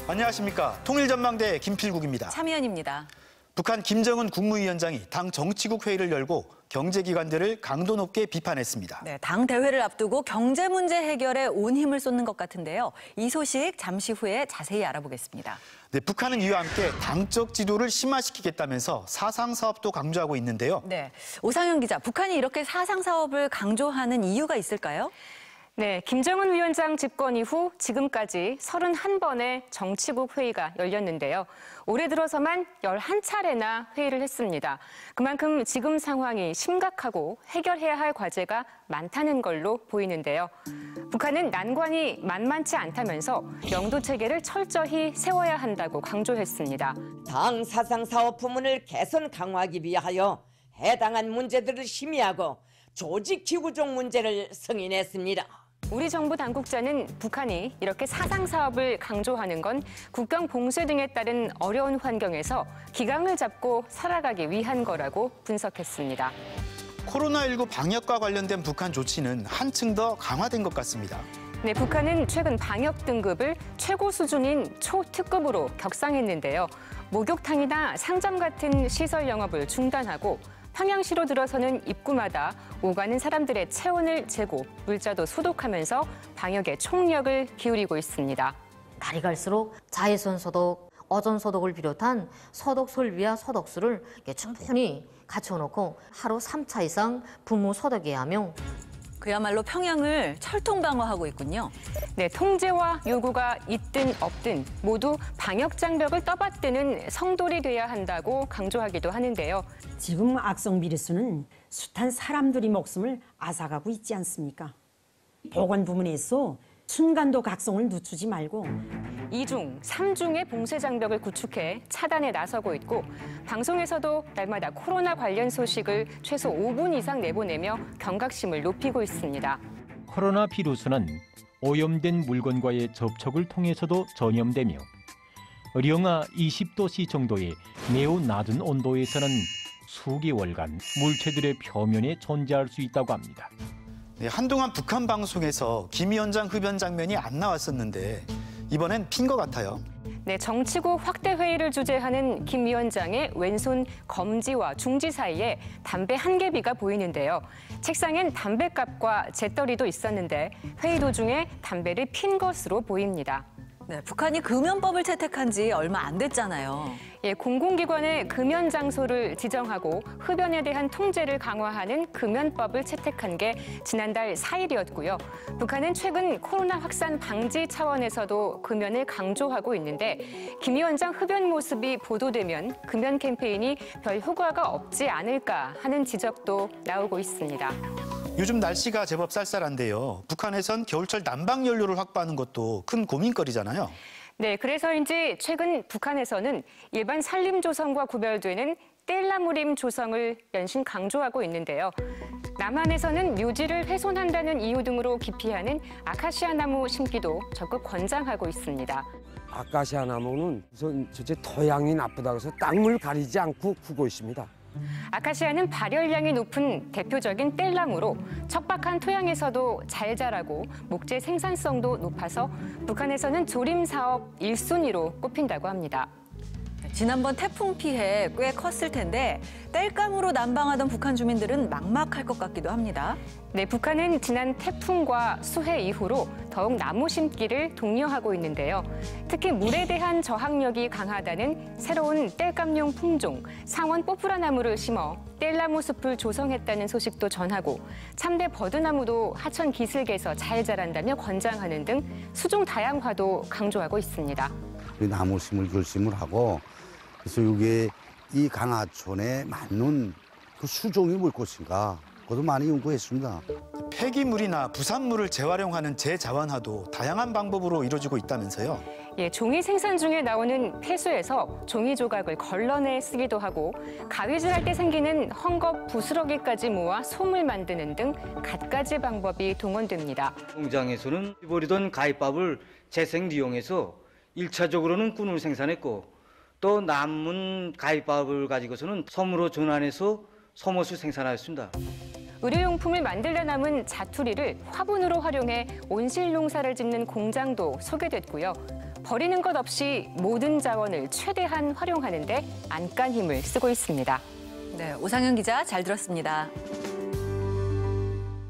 안녕하십니까. 통일전망대 김필국입니다. 차미연입니다. 북한 김정은 국무위원장이 당 정치국 회의를 열고 경제기관들을 강도 높게 비판했습니다. 네, 당 대회를 앞두고 경제 문제 해결에 온 힘을 쏟는 것 같은데요. 이 소식 잠시 후에 자세히 알아보겠습니다. 네, 북한은 이와 함께 당적 지도를 심화시키겠다면서 사상 사업도 강조하고 있는데요. 네, 오상현 기자, 북한이 이렇게 사상 사업을 강조하는 이유가 있을까요? 네, 김정은 위원장 집권 이후 지금까지 31번의 정치국 회의가 열렸는데요. 올해 들어서만 11차례나 회의를 했습니다. 그만큼 지금 상황이 심각하고 해결해야 할 과제가 많다는 걸로 보이는데요. 북한은 난관이 만만치 않다면서 영도 체계를 철저히 세워야 한다고 강조했습니다. 당 사상 사업 부문을 개선 강화하기 위하여 해당한 문제들을 심의하고 조직 기구적 문제를 승인했습니다. 우리 정부 당국자는 북한이 이렇게 사상 사업을 강조하는 건 국경 봉쇄 등에 따른 어려운 환경에서 기강을 잡고 살아가기 위한 거라고 분석했습니다. 코로나19 방역과 관련된 북한 조치는 한층 더 강화된 것 같습니다. 네, 북한은 최근 방역 등급을 최고 수준인 초특급으로 격상했는데요. 목욕탕이나 상점 같은 시설 영업을 중단하고 평양시로 들어서는 입구마다 오가는 사람들의 체온을 재고 물자도 소독하면서 방역에 총력을 기울이고 있습니다. 날이 갈수록 자외선 소독, 어존 소독을 비롯한 소독 설비와 소독수를 충분히 갖춰놓고 하루 3차 이상 분무 소독해야 하며 그야말로 평양을 철통 방어하고 있군요. 네, 통제와 요구가 있든 없든 모두 방역 장벽을 떠받드는 성돌이 돼야 한다고 강조하기도 하는데요. 지금 악성 비루스는 숱한 사람들이 목숨을 앗아가고 있지 않습니까? 보건 부문에서 순간도 각성을 늦추지 말고 2중, 3중의 봉쇄 장벽을 구축해 차단에 나서고 있고 방송에서도 날마다 코로나 관련 소식을 최소 5분 이상 내보내며 경각심을 높이고 있습니다. 코로나 비루스는 오염된 물건과의 접촉을 통해서도 전염되며 영하 20도씨 정도의 매우 낮은 온도에서는 수개월간 물체들의 표면에 존재할 수 있다고 합니다. 네, 한동안 북한 방송에서 김 위원장 흡연 장면이 안 나왔었는데 이번엔 핀 것 같아요. 네, 정치국 확대 회의를 주재하는 김 위원장의 왼손 검지와 중지 사이에 담배 한 개비가 보이는데요. 책상엔 담배갑과 재떨이도 있었는데 회의 도중에 담배를 핀 것으로 보입니다. 네, 북한이 금연법을 채택한 지 얼마 안 됐잖아요. 예, 공공기관의 금연 장소를 지정하고 흡연에 대한 통제를 강화하는 금연법을 채택한 게 지난달 4일이었고요. 북한은 최근 코로나 확산 방지 차원에서도 금연을 강조하고 있는데 김 위원장 흡연 모습이 보도되면 금연 캠페인이 별 효과가 없지 않을까 하는 지적도 나오고 있습니다. 요즘 날씨가 제법 쌀쌀한데요. 북한에선 겨울철 난방 연료를 확보하는 것도 큰 고민거리잖아요. 네, 그래서인지 최근 북한에서는 일반 산림 조성과 구별되는 뗄나무림 조성을 연신 강조하고 있는데요. 남한에서는 묘지를 훼손한다는 이유 등으로 기피하는 아카시아 나무 심기도 적극 권장하고 있습니다. 아카시아 나무는 우선 토양이 나쁘다고 해서 땅을 가리지 않고 크고 있습니다. 아카시아는 발열량이 높은 대표적인 뗄나무로 척박한 토양에서도 잘 자라고 목재 생산성도 높아서 북한에서는 조림 사업 1순위로 꼽힌다고 합니다. 지난번 태풍 피해 꽤 컸을 텐데 땔감으로 난방하던 북한 주민들은 막막할 것 같기도 합니다. 네, 북한은 지난 태풍과 수해 이후로 더욱 나무 심기를 독려하고 있는데요. 특히 물에 대한 저항력이 강하다는 새로운 땔감용 품종 상원 뽀뿌라 나무를 심어 뗄나무 숲을 조성했다는 소식도 전하고 참대 버드나무도 하천 기슭에서 잘 자란다며 권장하는 등 수종 다양화도 강조하고 있습니다. 나무 심을 결심을 하고 그래서 이게 이 강하촌에 맞는 그 수종이 뭘 것인가 그것도 많이 연구했습니다. 폐기물이나 부산물을 재활용하는 재자원화도 다양한 방법으로 이루어지고 있다면서요. 예, 종이 생산 중에 나오는 폐수에서 종이 조각을 걸러내 쓰기도 하고 가위질할 때 생기는 헝겊 부스러기까지 모아 솜을 만드는 등 갖가지 방법이 동원됩니다. 공장에서는 버리던 가위밥을 재생 이용해서 1차적으로는 꾼을 생산했고 또 남은 가위밥을 가지고서는 솜으로 전환해서 솜옷을 생산하였습니다. 의료용품을 만들려 남은 자투리를 화분으로 활용해 온실 농사를 짓는 공장도 소개됐고요. 버리는 것 없이 모든 자원을 최대한 활용하는 데 안간 힘을 쓰고 있습니다. 네, 오상현 기자 잘 들었습니다.